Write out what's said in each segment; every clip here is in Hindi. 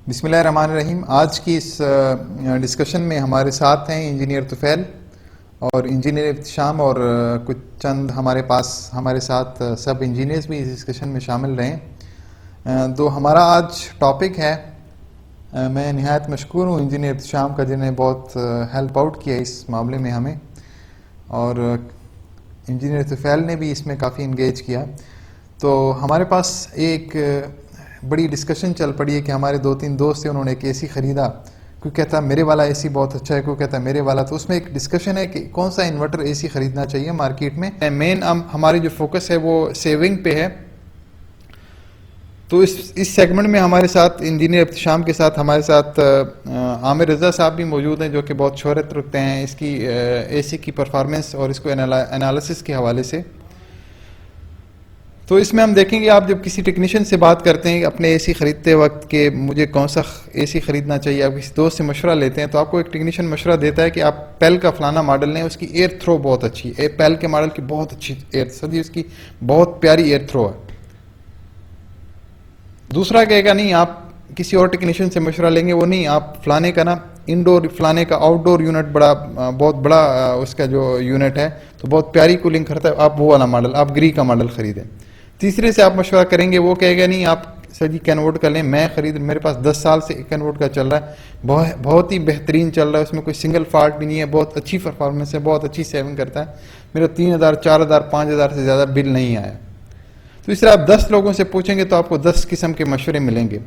बिस्मिल्लाहिर्रहमानिर्रहीम। आज की इस डिस्कशन में हमारे साथ हैं इंजीनियर तुफैल और इंजीनियर इब्तिशाम और कुछ चंद हमारे साथ सब इंजीनियर्स भी इस डिस्कशन में शामिल रहें। तो हमारा आज टॉपिक है, मैं निहायत मशकूर हूँ इंजीनियर इब्तिशाम का जिन्हें बहुत हेल्प आउट किया इस मामले में हमें, और इंजीनियर तुफैल ने भी इसमें काफ़ी इंगेज किया। तो हमारे पास एक बड़ी डिस्कशन चल पड़ी है कि हमारे 2-3 दोस्त थे, उन्होंने एक एसी ख़रीदा, कोई कहता मेरे वाला एसी बहुत अच्छा है, कोई कहता मेरे वाला। तो उसमें एक डिस्कशन है कि कौन सा इन्वर्टर एसी ख़रीदना चाहिए मार्केट में। मेन हमारी जो फोकस है वो सेविंग पे है। तो इस सेगमेंट में हमारे साथ इंजीनियर इब्तिशाम के साथ हमारे साथ आमिर रज़ा साहब भी मौजूद हैं, जो कि बहुत शोहरत रखते हैं इसकी एसी की परफॉर्मेंस और इसको एनालिसिस के हवाले से। तो इसमें हम देखेंगे, आप जब किसी टेक्नीशियन से बात करते हैं अपने एसी ख़रीदते वक्त कि मुझे कौन सा एसी ख़रीदना चाहिए, आप किसी दोस्त से मशवरा लेते हैं तो आपको एक टेक्नीशियन मशवरा देता है कि आप पेल का फ़लाना मॉडल लें, उसकी एयर थ्रो बहुत अच्छी है, पेल के मॉडल की बहुत अच्छी एयर सदी उसकी बहुत प्यारी एयर थ्रो है। दूसरा कहेगा नहीं, आप किसी और टेक्नीशियन से मशवरा लेंगे, वो नहीं, आप फ़लाने का ना इंडोर, फ़लाने का आउटडोर यूनिट बहुत बड़ा उसका जो यूनिट है तो बहुत प्यारी कूलिंग करता है, आप वो वाला मॉडल, आप ग्री का मॉडल ख़रीदें। तीसरे से आप मशवरा करेंगे, वो कहेगा नहीं, आप सर जी कैनवोड का लें, मेरे पास 10 साल से कैनवोड का चल रहा है, बहुत ही बेहतरीन चल रहा है, उसमें कोई सिंगल फॉल्ट भी नहीं है, बहुत अच्छी परफॉर्मेंस है, बहुत अच्छी सेविंग करता है, मेरा 3000, 4000, 5000 से ज़्यादा बिल नहीं आया। तो इस तरह आप 10 लोगों से पूछेंगे तो आपको 10 किस्म के मशवरे मिलेंगे।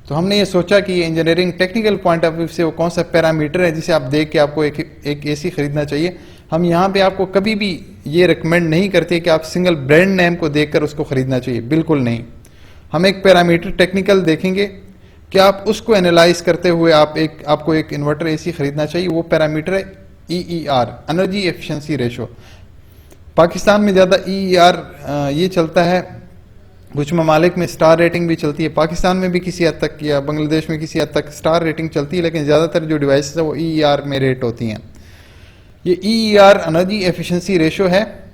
तो हमने ये सोचा कि engineering technical point of view से वो कौन सा पैरामीटर है जिसे आप देख के आपको एक एसी ख़रीदना चाहिए। हम यहाँ पे आपको कभी भी ये रिकमेंड नहीं करते कि आप सिंगल ब्रांड नेम को देखकर उसको ख़रीदना चाहिए, बिल्कुल नहीं। हम एक पैरामीटर टेक्निकल देखेंगे कि आप उसको एनालाइज करते हुए आपको एक इन्वर्टर एसी ख़रीदना चाहिए। वो पैरामीटर है EER, energy efficiency ratio. Pakistan में ज़्यादा EER ये चलता है, कुछ ममालिक में स्टार रेटिंग भी चलती है, पाकिस्तान में भी किसी हद तक या बांग्लादेश में किसी हद तक स्टार रेटिंग चलती है, लेकिन ज़्यादातर जो डिवाइस है वो EER में रेट होती हैं। ये EER एनर्जी एफिशिएंसी रेशो है,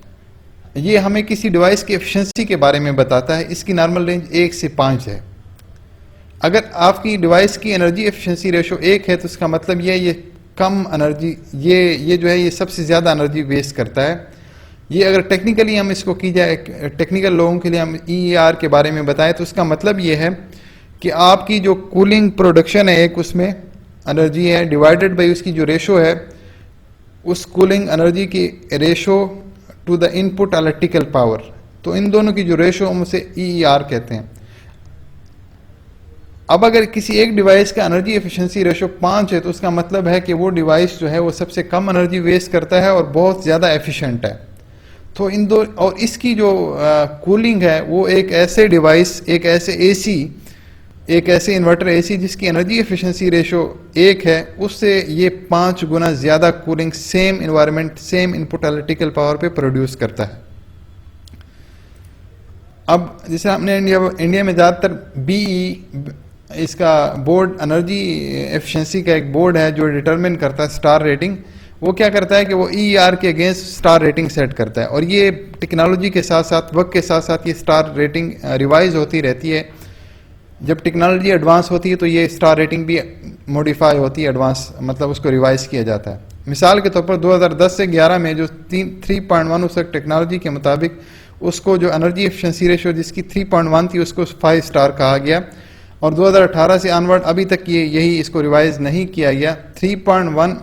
ये हमें किसी डिवाइस की एफिशिएंसी के बारे में बताता है। इसकी नॉर्मल रेंज 1 से 5 है। अगर आपकी डिवाइस की एनर्जी एफिशिएंसी रेशो 1 है तो इसका मतलब ये कम एनर्जी, ये जो है ये सबसे ज़्यादा एनर्जी वेस्ट करता है। ये अगर टेक्निकली हम इसको की जाए, टेक्निकल लोगों के लिए हम EER के बारे में बताएं तो इसका मतलब ये है कि आपकी जो कूलिंग प्रोडक्शन है, एक उसमें एनर्जी है डिवाइडेड बाई उसकी जो रेशो है, उस कूलिंग एनर्जी की ratio two the input electrical power. तो इन दोनों की जो रेशो हम उसे EER कहते हैं। अब अगर किसी एक डिवाइस का एनर्जी एफिशिएंसी रेशो 5 है तो उसका मतलब है कि वो डिवाइस जो है वो सबसे कम एनर्जी वेस्ट करता है और बहुत ज़्यादा एफिशिएंट है। तो इन दो, और इसकी जो कूलिंग है वो एक ऐसे डिवाइस, एक ऐसे इन्वर्टर एसी जिसकी एनर्जी एफिशिएंसी रेशो 1 है, उससे ये 5 गुना ज़्यादा cooling same environment, same input electrical power पे प्रोड्यूस करता है। अब जैसे हमने इंडिया में ज़्यादातर BE इसका बोर्ड, एनर्जी एफिशिएंसी का एक बोर्ड है जो डिटरमिन करता है स्टार रेटिंग। वो क्या करता है कि वो EER के अगेंस्ट स्टार रेटिंग सेट करता है, और ये टेक्नोलॉजी के साथ साथ, वक्त के साथ साथ ये स्टार रेटिंग रिवाइज होती रहती है। जब टेक्नोलॉजी एडवांस होती है तो ये स्टार रेटिंग भी मॉडिफाई होती है, एडवांस मतलब उसको रिवाइज किया जाता है। मिसाल के तौर पर 2010 से 11 में जो 3.1 उस टेक्नोलॉजी के मुताबिक उसको जो एनर्जी एफिशिएंसी रेशो जिसकी 3.1 थी उसको 5 स्टार कहा गया, और 2018 से ऑनवर्ड अभी तक यही इसको रिवाइज नहीं किया गया। 3.1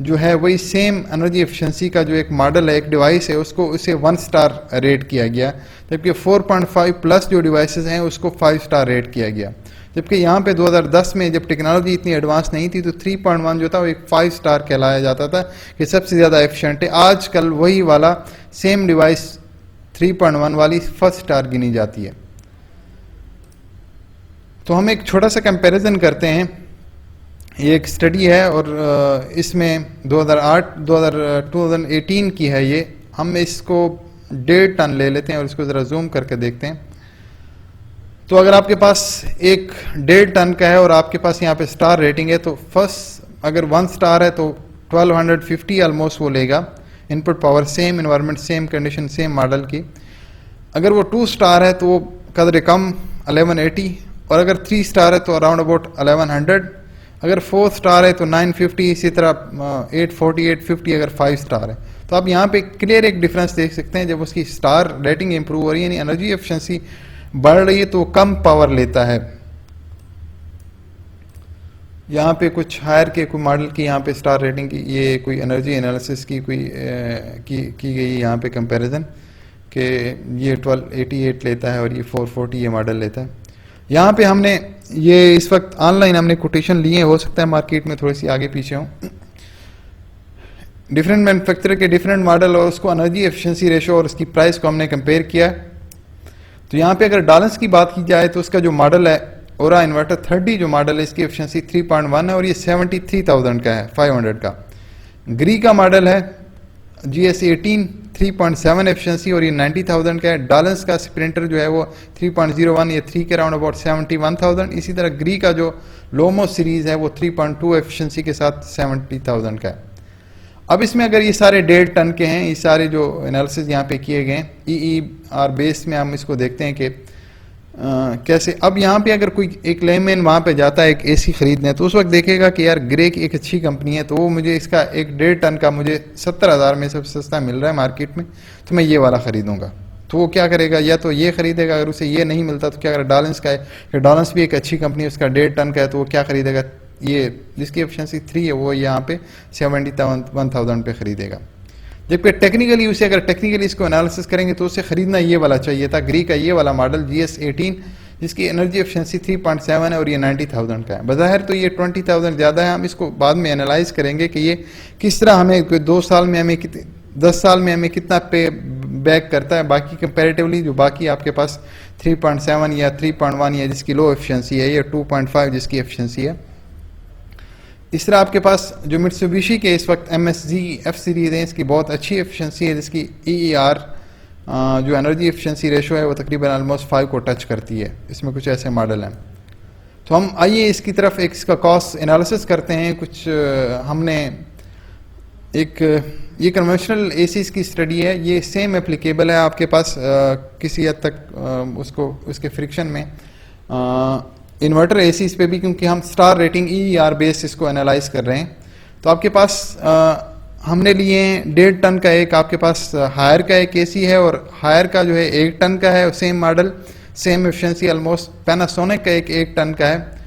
जो है वही सेम एनर्जी एफिशिएंसी का जो एक मॉडल है, एक डिवाइस है, उसको उसे 1 स्टार रेट किया गया, जबकि 4.5 प्लस जो डिवाइसेस हैं उसको 5 स्टार रेट किया गया। जबकि यहाँ पे 2010 में जब टेक्नोलॉजी इतनी एडवांस नहीं थी तो 3.1 जो था वो एक 5 स्टार कहलाया जाता था कि सबसे ज़्यादा एफिशिएंट है। आजकल वही वाला सेम डिवाइस 3.1 वाली 1 स्टार गिनी जाती है। तो हम एक छोटा सा कंपैरिजन करते हैं। ये एक स्टडी है और इसमें 2018 की है ये। हम इसको 1.5 टन ले लेते हैं और इसको ज़रा जूम करके देखते हैं। तो अगर आपके पास एक 1.5 टन का है और आपके पास यहाँ पे स्टार रेटिंग है, तो फर्स्ट अगर 1 स्टार है तो 1250 ऑलमोस्ट वो लेगा input power, same environment, same condition, same model की। अगर वो 2 स्टार है तो वो कदर कम 1180, और अगर 3 स्टार है तो अराउंड अबाउट 1100, अगर 4 स्टार है तो 950, इसी तरह 840 850 अगर 5 स्टार है। तो आप यहाँ पे क्लियर एक डिफरेंस देख सकते हैं, जब उसकी स्टार रेटिंग इंप्रूव हो रही है यानी एनर्जी एफिशिएंसी बढ़ रही है तो कम पावर लेता है। यहाँ पे कुछ हायर के कोई मॉडल की यहाँ पे स्टार रेटिंग की, ये कोई एनर्जी एनालिसिस की कोई की गई यहाँ पे कंपैरिजन कि ये 1288 लेता है और ये 440 ये मॉडल लेता है। यहाँ पे हमने ये इस वक्त ऑनलाइन हमने कोटेशन लिए, हो सकता है मार्केट में थोड़ी सी आगे पीछे हों, डिफरेंट मैन्युफैक्चरर के डिफरेंट मॉडल और उसको एनर्जी एफिशिएंसी रेशो और उसकी प्राइस को हमने कंपेयर किया। तो यहाँ पे अगर डॉलर्स की बात की जाए तो उसका जो मॉडल है ओरा इन्वर्टर 30 जो मॉडल है इसकी एफिशिएंसी 3.1 है और ये 73,000 का है 500 का। ग्री का मॉडल है GS18 3.7 एफिशिएंसी और ये 90,000 का है। डॉलर्स का स्प्रिंटर जो है वो 3.01 ये 3 के अराउंड अबाउट 71,000। इसी तरह ग्री का जो लोमो सीरीज है वो 3.2 एफिशिएंसी के साथ 70,000 का है। अब इसमें अगर ये सारे 1.5 टन के हैं, ये सारे जो एनालिसिस यहाँ पे किए गए हैं EER बेस में हम इसको देखते हैं कि कैसे। अब यहाँ पे अगर कोई एक लेमैन वहाँ पे जाता है एक AC खरीदने तो उस वक्त देखेगा कि यार ग्रे की एक अच्छी कंपनी है तो वो मुझे इसका एक 1.5 टन का मुझे 70,000 में सबसे सस्ता मिल रहा है मार्केट में, तो मैं ये वाला खरीदूंगा। तो वो क्या करेगा, या तो ये खरीदेगा, अगर उसे ये नहीं मिलता तो क्या करेगा, डॉलर्स का है कि डॉलर्स भी एक अच्छी कंपनी है उसका 1.5 टन का है तो वो क्या खरीदेगा, ये जिसकी एफिशिएंसी 3 है वो यहाँ पे 71,000 पे खरीदेगा। जबकि टेक्निकली उसे अगर टेक्निकली इसको एनालिसिस करेंगे तो उसे खरीदना ये वाला चाहिए था, ग्री का ये वाला मॉडल GS18 जिसकी एनर्जी एफिशिएंसी 3.7 है और ये 90,000 का है। बज़ाहिर तो ये 20,000 ज़्यादा है, हम इसको बाद में एनालाइज करेंगे कि ये किस तरह हमें 2 साल में हमें 10 साल में हमें कितना पे बैक करता है बाकी कंपेरेटिवली जो बाकी आपके पास 3.7 या 3.1 या जिसकी लो एफिशिएंसी है या 2.5 जिसकी एफिशिएंसी है। इस तरह आपके पास जो मित्सुबिशी के इस वक्त MSG F सीरीज है इसकी बहुत अच्छी एफिशिएंसी है जिसकी EER जो एनर्जी एफिशिएंसी रेशो है वो तकरीबन ऑलमोस्ट 5 को टच करती है। इसमें कुछ ऐसे मॉडल हैं। तो हम आइए इसकी तरफ एक इसका कॉस्ट एनालिसिस करते हैं। कुछ हमने एक ये कन्वेंशनल ACs की स्टडी है, ये सेम एप्लीकेबल है आपके पास किसी हद तक उसको उसके फ्रिक्शन में इन्वर्टर ACs पे भी, क्योंकि हम स्टार रेटिंग EER बेस इसको एनालाइज कर रहे हैं। तो आपके पास हमने लिए 1.5 टन का एक आपके पास हायर का एक AC है और हायर का जो है 1 टन का है, same model same efficiency almost. Panasonic का एक 1 टन का है।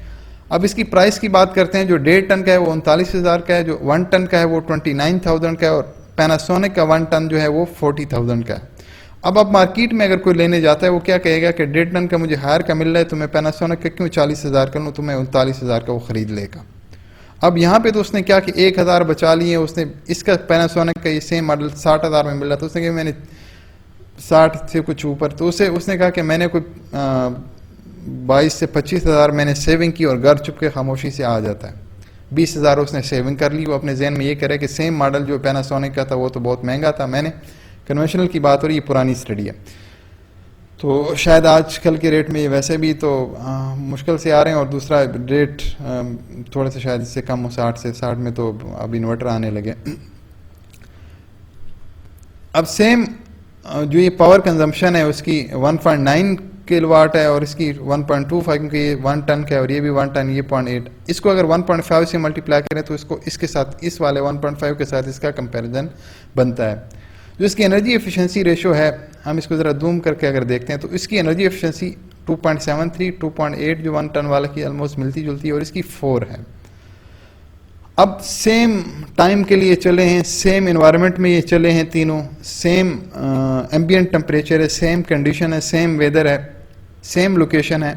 अब इसकी प्राइस की बात करते हैं, जो 1.5 टन का है वो 39,000 का है, जो 1 टन का है वो 29,000 का है और पैनासोनिक का 1 टन जो है वो 40,000 का है। अब मार्केट में अगर कोई लेने जाता है वो क्या कहेगा कि 1.5 टन का मुझे हायर का मिल रहा है तो मैं पैनासोनिक का क्यों 40,000 का लूँ, तो मैं 39,000 का वो खरीद लेगा। अब यहाँ पे तो उसने क्या कि 1,000 बचा लिए, उसने इसका पैनासोनिक का ये सेम मॉडल 60,000 में मिल रहा था, उसने कहा मैंने 60 से कुछ ऊपर, तो उसने कहा कि मैंने कोई 22 से 25,000 मैंने सेविंग की और घर चुप के खामोशी से आ जाता है। 20,000 उसने सेविंग कर ली। वो अपने जहन में ये करे कि सेम मॉडल जो पैनासोनिक का था वो तो बहुत महंगा था, मैंने कन्वेंशनल की बात हो रही है, पुरानी स्टडी है। तो शायद आजकल के रेट में ये वैसे भी तो मुश्किल से आ रहे हैं और दूसरा रेट थोड़ा सा शायद इससे कम हो, 60 से 60 में तो अब इन्वर्टर आने लगे। अब सेम जो ये पावर कंजम्पशन है उसकी 1.9 किलोवाट है और इसकी 1.25, क्योंकि ये 1 टन का है और ये भी 1 टन, ये 0.8। इसको अगर 1.5 से मल्टीप्लाई करें तो इसको इसके साथ इस वाले 1.5 के साथ इसका कंपैरिजन बनता है। जो इसकी एनर्जी एफिशिएंसी रेशो है, हम इसको ज़रा जूम करके अगर देखते हैं तो इसकी एनर्जी एफिशिएंसी 2.73, 2.8 जो 1 टन वाला की ऑलमोस्ट मिलती जुलती है और इसकी 4 है। अब सेम टाइम के लिए चले हैं, सेम इन्वायरमेंट में ये चले हैं तीनों, सेम एम्बिएंट टेम्परेचर है, सेम कंडीशन है, सेम वेदर है, सेम लोकेशन है,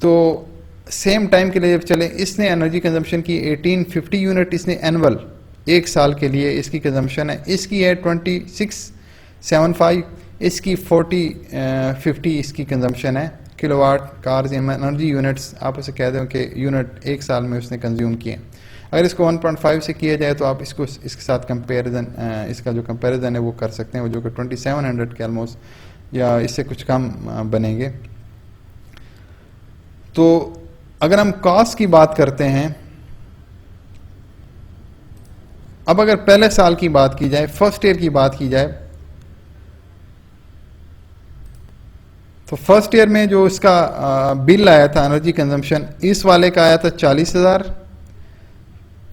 तो सेम टाइम के लिए जब चले, इसने एनर्जी कंजम्पशन की 1850 यूनिट, इसने एनुअल 1 साल के लिए इसकी कंजम्पशन है, इसकी है 2675, इसकी 4050 इसकी कंजम्पशन है किलोवाट कार्स एनर्जी यूनिट्स, आप उसे कह दें कि यूनिट 1 साल में उसने कंज्यूम किए। अगर इसको 1.5 से किया जाए तो आप इसको इसके साथ कंपेरिजन, इसका जो कंपेरिजन है वो कर सकते हैं, वो जो कि 2700 के ऑलमोस्ट या इससे कुछ कम बनेंगे। तो अगर हम कॉस्ट की बात करते हैं, अब अगर पहले साल की बात की जाए, फर्स्ट ईयर की बात की जाए, तो फर्स्ट ईयर में जो इसका बिल आया था एनर्जी कंजम्पशन, इस वाले का आया था 40,000।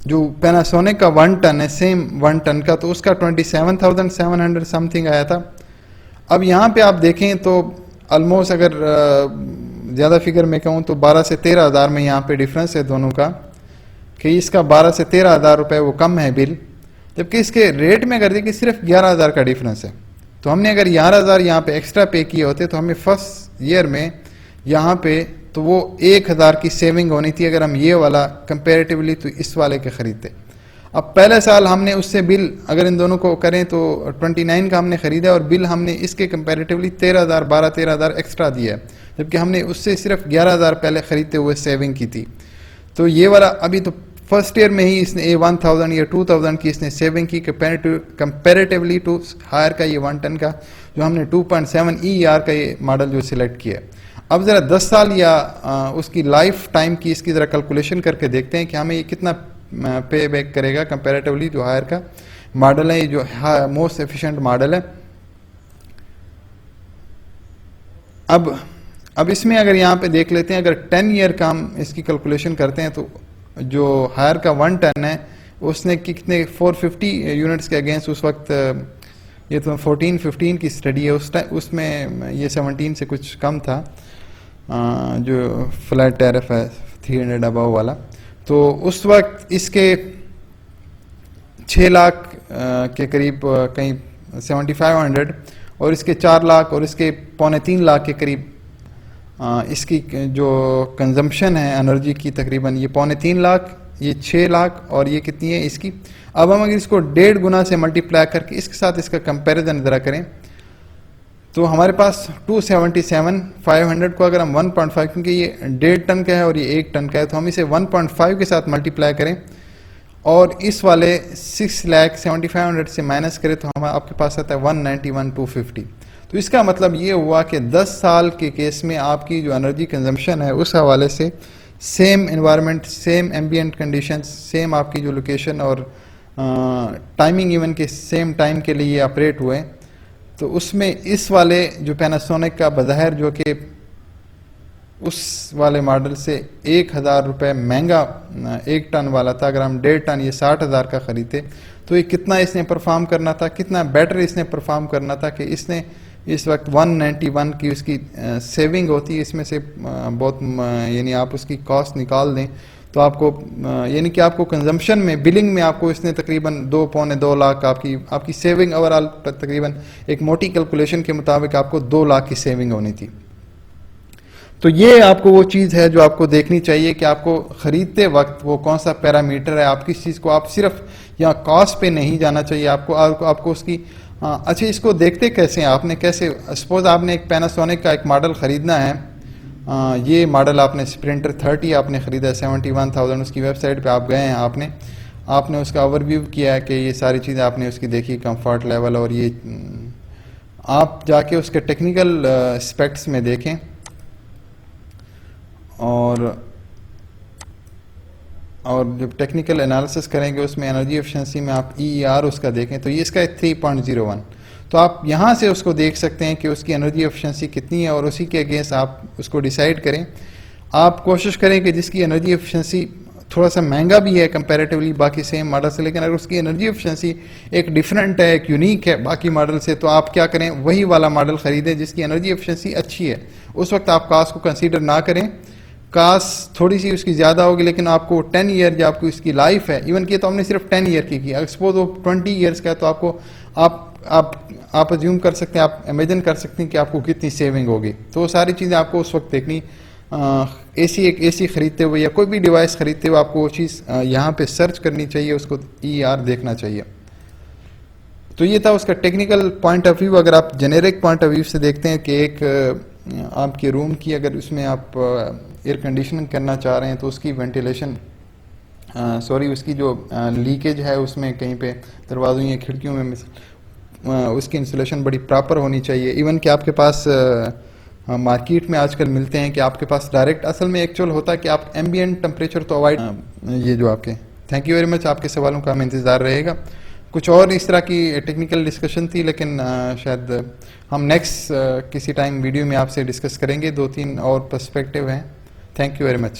जो पैनासोनिक का 1 टन है, सेम 1 टन का, तो उसका 27,700 समथिंग आया था। अब यहाँ पे आप देखें तो ऑलमोस्ट, अगर ज़्यादा फिगर में कहूँ तो 12 से 13,000 में यहाँ पे डिफरेंस है दोनों का, कि इसका 12 से 13,000 रुपये वो कम है बिल, जबकि इसके रेट में अगर देखिए सिर्फ 11,000 का डिफरेंस है। तो हमने अगर 11,000 यहाँ पे एक्स्ट्रा पे किए होते तो हमें फर्स्ट ईयर में यहाँ पे तो वो 1,000 की सेविंग होनी थी अगर हम ये वाला कंपेरेटिवली तो इस वाले के ख़रीदते। अब पहले साल हमने उससे बिल अगर इन दोनों को करें तो 29 का हमने ख़रीदा और बिल हमने इसके कंपेरेटिवली 13,000 12-13,000 एक्स्ट्रा दिया है, जबकि हमने उससे सिर्फ 11,000 पहले ख़रीदते हुए सेविंग की थी। तो ये वाला अभी तो फर्स्ट ईयर में ही इसने 1,000 या 2,000 की इसने सेविंग की कंपेरेटिवली टू हायर का ये 1 टन का जो हमने 2.7 ER का ये मॉडल जो सिलेक्ट किया। अब ज़रा 10 साल या उसकी लाइफ टाइम की इसकी ज़रा कैलकुलेशन करके देखते हैं कि हमें ये कितना पे बैक करेगा कंपेरेटिवली जो हायर का मॉडल है, ये जो मोस्ट एफिशिएंट मॉडल है। अब इसमें अगर यहाँ पे देख लेते हैं, अगर 10 ईयर का हम इसकी कैलकुलेशन करते हैं तो जो हायर का 1 टन है उसने कितने 450 यूनिट्स के अगेंस्ट उस वक्त, ये तो 14-15 की स्टडी है, उस टाइम उसमें ये 17 से कुछ कम था जो फ्लैट टैरिफ है 300 अबव वाला। तो उस वक्त इसके 6 लाख के करीब कहीं 7,500 और इसके 4 लाख और इसके 2.25 लाख के करीब इसकी जो कंजम्पशन है एनर्जी की, तकरीबन ये 2.25 लाख, ये 6 लाख और ये कितनी है इसकी। अब हम अगर इसको 1.5 गुना से मल्टीप्लाई करके इसके साथ इसका कंपैरिजन ज़रा करें तो हमारे पास 277,500 को अगर हम 1.5, क्योंकि ये 1.5 टन का है और ये 1 टन का है, तो हम इसे 1.5 के साथ मल्टीप्लाई करें और इस वाले 6,75,000 से माइनस करें तो हमारे आपके पास आता है 191,250। तो इसका मतलब ये हुआ कि 10 साल के केस में आपकी जो एनर्जी कंजम्पशन है उस हवाले से same environment, same ambient conditions, same आपकी जो लोकेशन और टाइमिंग इवन के सेम टाइम के लिए ऑपरेट हुए, तो उसमें इस वाले जो पैनासोनिक का बज़ाहिर जो कि उस वाले मॉडल से 1,000 रुपये महंगा 1 टन वाला था, अगर हम 1.5 टन ये 60,000 का ख़रीदते तो ये कितना इसने परफॉर्म करना था, कितना बेटर इसने परफॉर्म करना था कि इसने इस वक्त 191 की उसकी सेविंग होती है। इसमें से बहुत यानी आप उसकी कॉस्ट निकाल दें तो आपको यानी कि आपको कंजम्पशन में, बिलिंग में आपको इसने तकरीबन 2-2.25 लाख आपकी सेविंग ओवरऑल तकरीबन एक मोटी कैलकुलेशन के मुताबिक आपको 2 लाख की सेविंग होनी थी। तो ये आपको वो चीज़ है जो आपको देखनी चाहिए कि आपको ख़रीदते वक्त वो कौन सा पैरामीटर है, आप किस चीज़ को, आप सिर्फ यहाँ कॉस्ट पे नहीं जाना चाहिए आपको उसकी अच्छा इसको देखते कैसे हैं आपने, कैसे सपोज आपने एक पैनासोनिक का एक मॉडल ख़रीदना है, ये मॉडल आपने स्प्रिंटर 30 आपने ख़रीदा है 71,000, उसकी वेबसाइट पे आप गए हैं, आपने उसका ओवरव्यू किया है कि ये सारी चीज़ें आपने उसकी देखी, कंफर्ट लेवल, और ये आप जाके उसके टेक्निकल एस्पेक्ट्स में देखें और जब टेक्निकल एनालिसिस करेंगे उसमें एनर्जी एफिशिएंसी में आप EER उसका देखें तो ये इसका है 3.01। तो आप यहाँ से उसको देख सकते हैं कि उसकी एनर्जी एफिशिएंसी कितनी है और उसी के अगेंस्ट आप उसको डिसाइड करें। आप कोशिश करें कि जिसकी एनर्जी एफिशिएंसी थोड़ा सा महंगा भी है कंपैरेटिवली बाकी सेम मॉडल से, लेकिन अगर उसकी एनर्जी एफिशिएंसी एक डिफरेंट है, एक यूनिक है बाकी मॉडल से, तो आप क्या करें, वही वाला मॉडल ख़रीदें जिसकी एनर्जी एफिशिएंसी अच्छी है। उस वक्त आप कास्ट को कंसीडर ना करें, कास्ट थोड़ी सी उसकी ज़्यादा होगी लेकिन आपको 10 ईयर जो आपको इसकी लाइफ है, इवन कि तो हमने सिर्फ 10 ईयर की अगर सपोज वो 20 ईयर्स का है तो आपको आप अज्यूम कर सकते हैं, आप इमेजिन कर सकते हैं कि आपको कितनी सेविंग होगी। तो वो सारी चीज़ें आपको उस वक्त देखनी। एक एसी ख़रीदते हुए या कोई भी डिवाइस ख़रीदते हुए आपको वो चीज़ यहाँ पे सर्च करनी चाहिए, उसको EER देखना चाहिए। तो ये था उसका टेक्निकल पॉइंट ऑफ व्यू। अगर आप जेनेरिक पॉइंट ऑफ व्यू से देखते हैं कि एक आपके रूम की अगर उसमें आप एयर कंडीशनिंग करना चाह रहे हैं तो उसकी वेंटिलेशन उसकी जो लीकेज है उसमें कहीं पे दरवाज़ों या खिड़कियों में उसकी इंसुलेशन बड़ी प्रॉपर होनी चाहिए। इवन कि आपके पास मार्केट में आजकल मिलते हैं कि आपके पास डायरेक्ट, असल में एक्चुअल होता है कि आप एम्बिएंट टेम्परेचर तो अवॉइड, ये जो आपके, थैंक यू वेरी मच, आपके सवालों का हमें इंतज़ार रहेगा। कुछ और इस तरह की टेक्निकल डिस्कशन थी, लेकिन शायद हम नेक्स्ट किसी टाइम वीडियो में आपसे डिस्कस करेंगे। 2-3 और पर्सपेक्टिव हैं। Thank you very much.